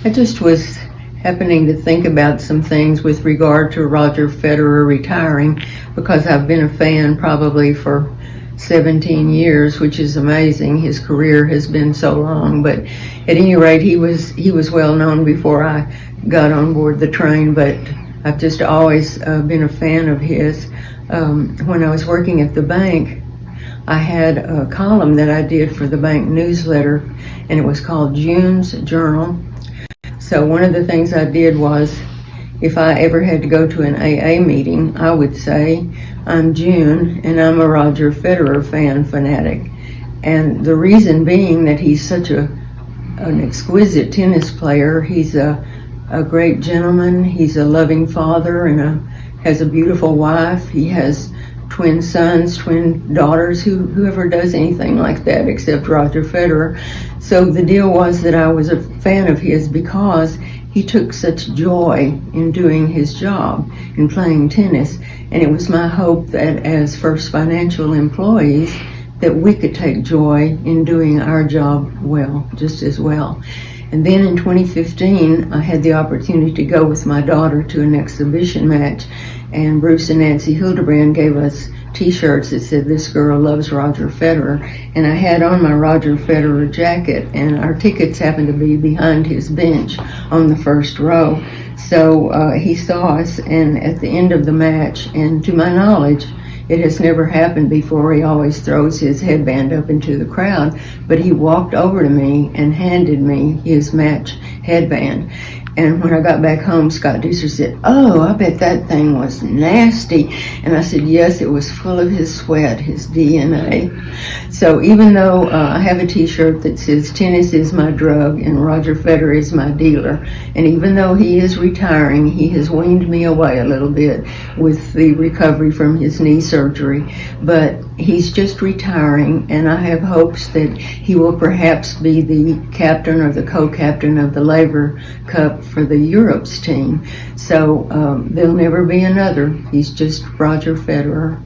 I just was happening to think about some things with regard to Roger Federer retiring, because I've been a fan probably for 17 years, which is amazing. His career has been so long, but at any rate, he was well known before I got on board the train, but I've just always been a fan of his. When I was working at the bank, I had a column that I did for the bank newsletter, and it was called June's Journal. So one of the things I did was, if I ever had to go to an AA meeting, I would say, I'm June and I'm a Roger Federer fan fanatic. And the reason being that he's such an exquisite tennis player. He's a great gentleman. He's a loving father and has a beautiful wife. He has twin sons, twin daughters. Whoever does anything like that except Roger Federer. So the deal was that I was a fan of his because he took such joy in doing his job, in playing tennis. And it was my hope that as First Financial employees, that we could take joy in doing our job well, just as well. And then in 2015, I had the opportunity to go with my daughter to an exhibition match, and Bruce and Nancy Hildebrand gave us t-shirts that said, "This girl loves Roger Federer." And I had on my Roger Federer jacket, and our tickets happened to be behind his bench on the first row. So he saw us, and at the end of the match, and to my knowledge, it has never happened before, he always throws his headband up into the crowd, but he walked over to me and handed me his match headband. And when I got back home, Scott Deucer said, "Oh, I bet that thing was nasty." And I said, "Yes, it was full of his sweat, his DNA." So even though I have a t-shirt that says "Tennis is my drug and Roger Federer is my dealer," and even though he is retiring, he has weaned me away a little bit with the recovery from his knee surgery. But he's just retiring, and I have hopes that he will perhaps be the captain or the co-captain of the Laver Cup for the Europe's team. So there'll never be another. He's just Roger Federer.